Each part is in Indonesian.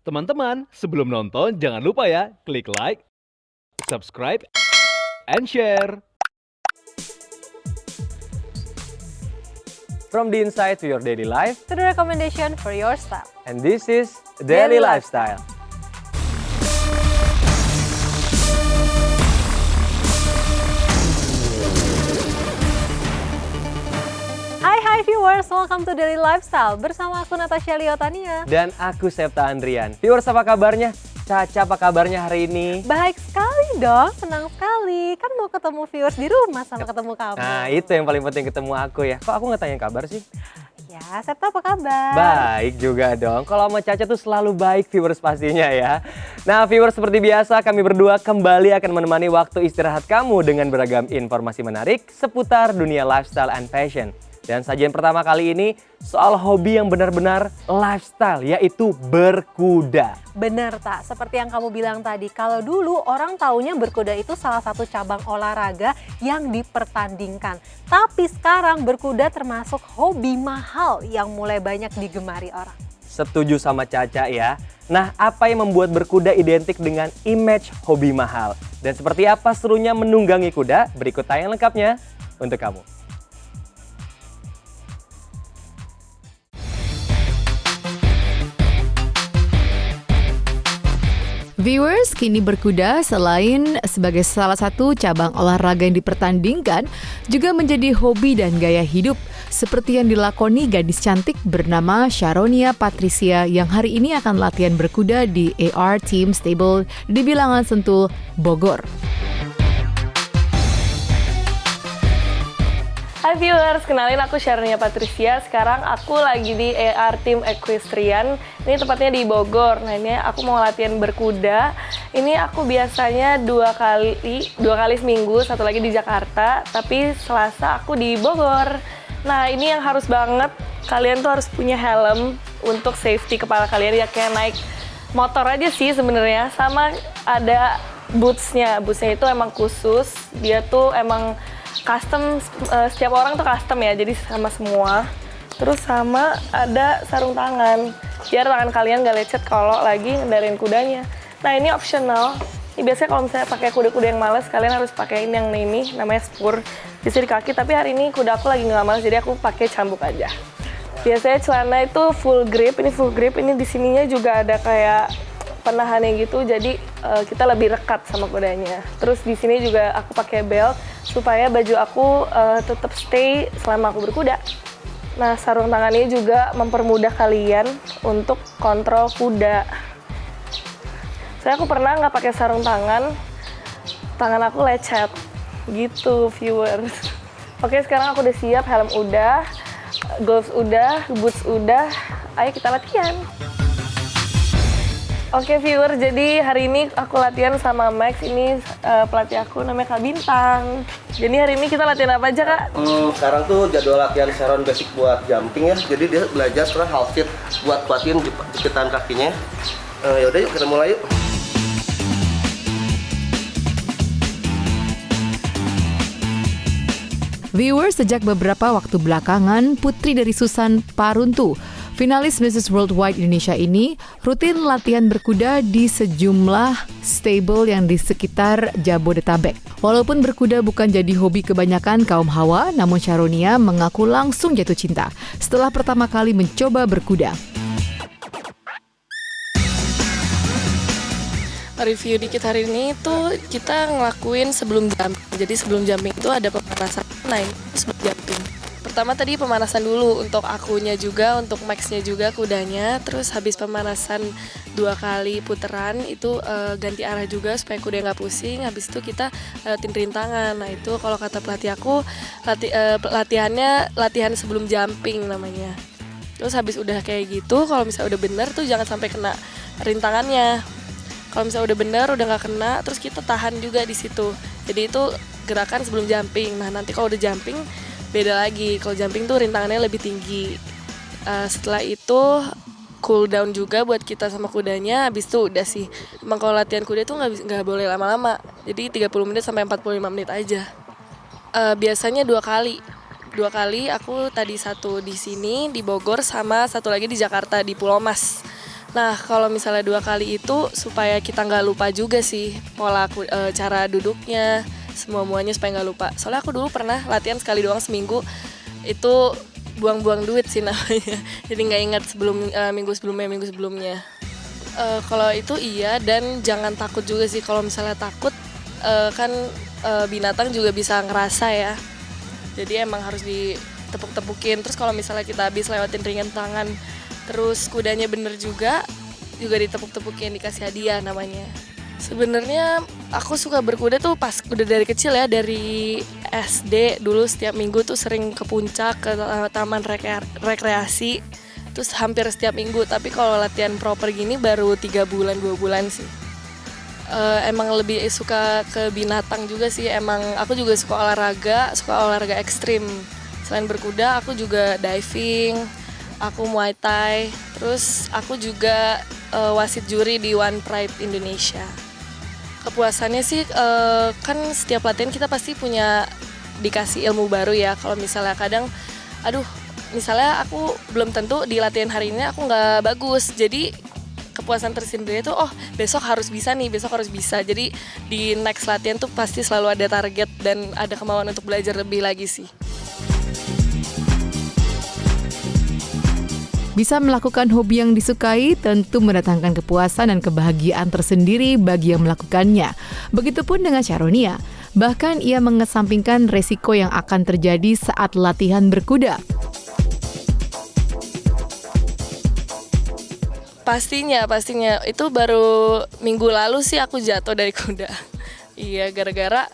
Teman-teman, sebelum nonton jangan lupa ya, klik like, subscribe, and share. From the inside to your daily life, To the recommendation for your style. and this is Daily Lifestyle. Hai viewers, welcome to Daily Lifestyle bersama aku Natasha Liotania. Dan aku Septa Andrian. Viewers, apa kabarnya? Caca, apa kabarnya hari ini? Baik sekali dong, senang sekali. Kan mau ketemu viewers di rumah sama ketemu kamu. Nah, itu yang paling penting, ketemu aku ya. Kok aku nggak tanya kabar sih? Ya, Septa apa kabar? Baik juga dong. Kalau sama Caca tuh selalu baik viewers pastinya ya. Nah viewers, seperti biasa kami berdua kembali akan menemani waktu istirahat kamu dengan beragam informasi menarik seputar dunia lifestyle and fashion. Dan sajian pertama kali ini soal hobi yang benar-benar lifestyle, yaitu berkuda. Bener tak, seperti yang kamu bilang tadi, kalau dulu orang taunya berkuda itu salah satu cabang olahraga yang dipertandingkan. Tapi sekarang berkuda termasuk hobi mahal yang mulai banyak digemari orang. Setuju sama Caca ya. Nah, apa yang membuat berkuda identik dengan image hobi mahal? Dan seperti apa serunya menunggangi kuda? Berikut tayang lengkapnya untuk kamu. Viewers, kini berkuda selain sebagai salah satu cabang olahraga yang dipertandingkan, juga menjadi hobi dan gaya hidup. Seperti yang dilakoni gadis cantik bernama Sharonia Patricia yang hari ini akan latihan berkuda di AR Team Stable di Bilangan Sentul, Bogor. Hai viewers, kenalin aku Sharonia Patricia. Sekarang aku lagi di AR Team Equestrian. Ini tepatnya di Bogor. Nah ini aku mau latihan berkuda. Ini aku biasanya dua kali seminggu, satu lagi di Jakarta. Tapi Selasa aku di Bogor. Nah ini yang harus banget, kalian tuh harus punya helm untuk safety kepala kalian. Ya kayak naik motor aja sih sebenarnya. Sama ada bootsnya. Bootsnya itu emang khusus. Dia tuh emang custom, setiap orang tuh custom ya, jadi sama semua. Terus sama ada sarung tangan, biar tangan kalian gak lecet kalau lagi ngendarin kudanya. Nah ini optional. Ini biasanya kalau misalnya pakai kuda-kuda yang males, kalian harus pakein yang ini, namanya spur. Bisa di kaki, tapi hari ini kuda aku lagi nggak males, jadi aku pakai cambuk aja. Biasanya celana itu full grip, ini di sininya juga ada kayak penahannya gitu, jadi kita lebih rekat sama kudanya. Terus di sini juga aku pakai belt supaya baju aku tetap stay selama aku berkuda. Nah, sarung tangannya juga mempermudah kalian untuk kontrol kuda. Saya aku pernah nggak pakai sarung tangan aku lecet, gitu viewers. Oke, sekarang aku udah siap, helm udah, gloves udah, boots udah, ayo kita latihan. Oke viewer, jadi hari ini aku latihan sama Max, ini pelatih aku namanya Kak Bintang. Jadi hari ini kita latihan apa aja Kak? Sekarang tuh jadwal latihan Sharon basic buat jumping ya, jadi dia belajar sekarang half sit buat kuatin jepitan kakinya. Yaudah yuk kita mulai yuk. Viewers, sejak beberapa waktu belakangan, putri dari Susan Paruntu, finalis Mrs. Worldwide Indonesia ini rutin latihan berkuda di sejumlah stable yang di sekitar Jabodetabek. Walaupun berkuda bukan jadi hobi kebanyakan kaum hawa, namun Sharonia mengaku langsung jatuh cinta setelah pertama kali mencoba berkuda. Review dikit hari ini tuh kita ngelakuin sebelum jumping. Jadi sebelum jumping itu ada pemanasan naik sebelum jumping. Pertama tadi pemanasan dulu untuk akunya juga, untuk Max-nya juga kudanya. Terus habis pemanasan 2 kali puteran itu ganti arah juga supaya kuda nggak pusing. Habis itu kita lewatin rintangan. Nah itu kalau kata pelatih aku latihan sebelum jumping namanya. Terus habis udah kayak gitu, kalau misalnya udah bener tuh jangan sampai kena rintangannya. Kalau misalnya udah bener, udah nggak kena, terus kita tahan juga di situ. Jadi itu gerakan sebelum jumping. Nah nanti kalau udah jumping beda lagi. Kalau jumping tuh rintangannya lebih tinggi. Setelah itu cool down juga buat kita sama kudanya. Habis itu udah sih. Emang kalau latihan kuda tuh nggak boleh lama-lama. Jadi 30 menit sampai 45 menit aja. Biasanya 2 kali. 2 kali aku tadi satu di sini di Bogor sama satu lagi di Jakarta di Pulau Mas. Nah, kalau misalnya 2 kali itu supaya kita nggak lupa juga sih pola cara duduknya, semuanya supaya nggak lupa. Soalnya aku dulu pernah latihan sekali doang seminggu, itu buang-buang duit sih namanya. Jadi nggak ingat minggu sebelumnya. Kalau itu iya, dan jangan takut juga sih. Kalau misalnya takut kan binatang juga bisa ngerasa ya. Jadi emang harus ditepuk-tepukin. Terus kalau misalnya kita habis lewatin ringan tangan, terus kudanya bener juga ditepuk-tepukin, dikasih hadiah namanya. Sebenarnya aku suka berkuda tuh pas udah dari kecil ya, dari SD dulu setiap minggu tuh sering ke puncak, ke taman rekreasi, terus hampir setiap minggu. Tapi kalau latihan proper gini baru 3 bulan 2 bulan sih. Emang lebih suka ke binatang juga sih. Emang aku juga suka olahraga ekstrim. Selain berkuda, aku juga diving, aku Muay Thai, terus aku juga wasit juri di One Pride Indonesia. Kepuasannya sih kan setiap latihan kita pasti dikasih ilmu baru ya. Kalau misalnya kadang, misalnya aku belum tentu di latihan hari ini aku nggak bagus, jadi kepuasan tersendiri tuh besok harus bisa. Jadi di next latihan tuh pasti selalu ada target dan ada kemauan untuk belajar lebih lagi sih. Bisa melakukan hobi yang disukai tentu mendatangkan kepuasan dan kebahagiaan tersendiri bagi yang melakukannya. Begitupun dengan Sharonia. Bahkan ia mengesampingkan resiko yang akan terjadi saat latihan berkuda. Pastinya. Itu baru minggu lalu sih aku jatuh dari kuda. Iya, gara-gara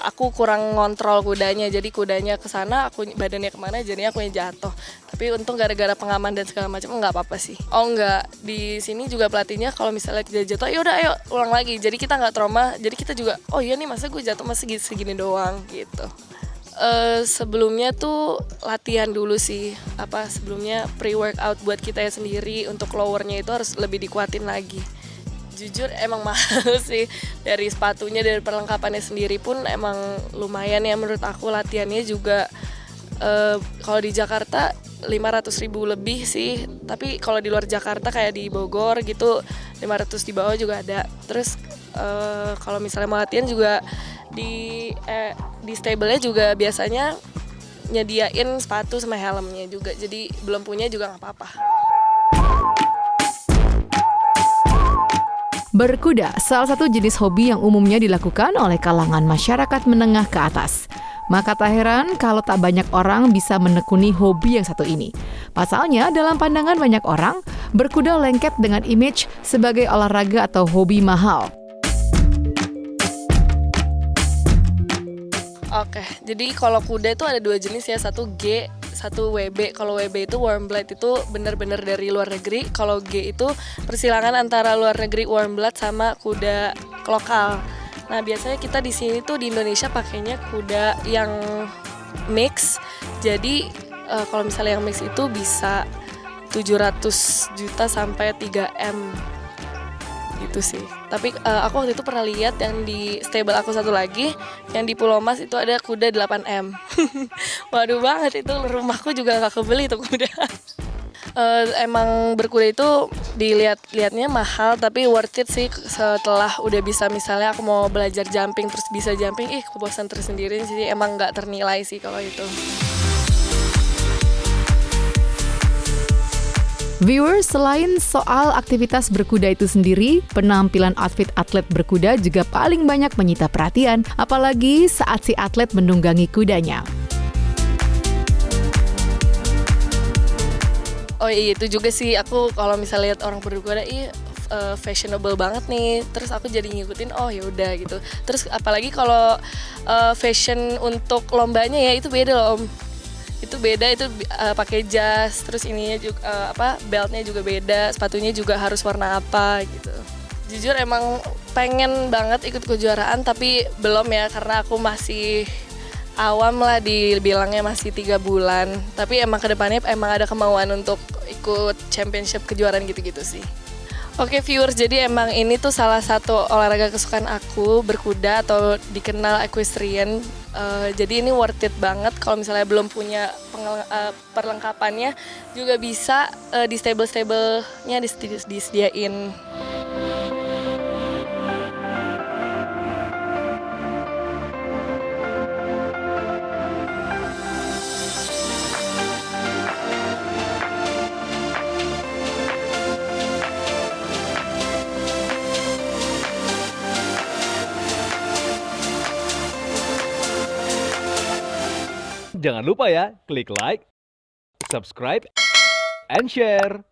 aku kurang ngontrol kudanya. Jadi kudanya kesana, badannya kemana, jadinya aku yang jatuh. Tapi untung gara-gara pengaman dan segala macam nggak apa-apa sih. Enggak, di sini juga pelatihnya kalau misalnya kita jatuh, yaudah ayo ulang lagi. Jadi kita nggak trauma. Jadi kita juga, iya nih masa gue jatuh masih segini doang gitu. Sebelumnya tuh latihan dulu sih. Sebelumnya pre-workout buat kita sendiri, untuk lowernya itu harus lebih dikuatin lagi. Jujur emang mahal sih, dari sepatunya, dari perlengkapannya sendiri pun emang lumayan ya menurut aku. Latihannya juga kalau di Jakarta 500.000 lebih sih, tapi kalau di luar Jakarta kayak di Bogor gitu 500 di bawah juga ada. Terus kalau misalnya mau latihan juga di stable-nya juga biasanya nyediain sepatu sama helmnya juga, jadi belum punya juga nggak apa-apa. Berkuda, salah satu jenis hobi yang umumnya dilakukan oleh kalangan masyarakat menengah ke atas. Maka tak heran kalau tak banyak orang bisa menekuni hobi yang satu ini. Pasalnya, dalam pandangan banyak orang, berkuda lengket dengan image sebagai olahraga atau hobi mahal. Oke, jadi kalau kuda itu ada 2 jenis ya, satu G, satu WB. Kalau WB itu warm blood, itu benar-benar dari luar negeri. Kalau G itu persilangan antara luar negeri warm blood sama kuda lokal. Nah, biasanya kita di sini tuh di Indonesia pakainya kuda yang mix. Jadi kalau misalnya yang mix itu bisa 700 juta sampai 3M gitu sih. Tapi aku waktu itu pernah lihat yang di stable aku satu lagi, yang di Pulau Mas itu ada kuda 8M. Waduh banget, itu rumahku juga gak kebeli tuh kuda. Emang berkuda itu dilihat-lihatnya mahal, tapi worth it sih setelah udah bisa. Misalnya aku mau belajar jumping terus bisa jumping, kepuasan tersendiri sih, emang gak ternilai sih kalau itu. Viewers, selain soal aktivitas berkuda itu sendiri, penampilan outfit atlet berkuda juga paling banyak menyita perhatian, apalagi saat si atlet menunggangi kudanya. Oh iya, itu juga sih, aku kalau misalnya lihat orang berkuda, fashionable banget nih, terus aku jadi ngikutin, yaudah gitu. Terus apalagi kalau fashion untuk lombanya ya, itu beda loh, Om. Itu beda, itu pakai jas, terus ininya juga beltnya juga beda, sepatunya juga harus warna apa gitu. Jujur emang pengen banget ikut kejuaraan, tapi belum ya, karena aku masih awam lah, dibilangnya masih 3 bulan. Tapi emang kedepannya emang ada kemauan untuk ikut championship kejuaraan gitu-gitu sih. Oke viewers, jadi emang ini tuh salah satu olahraga kesukaan aku, berkuda atau dikenal equestrian. Jadi ini worth it banget kalau misalnya belum punya perlengkapannya juga bisa di stable-stablenya disediain. Jangan lupa ya, klik like, subscribe, and share.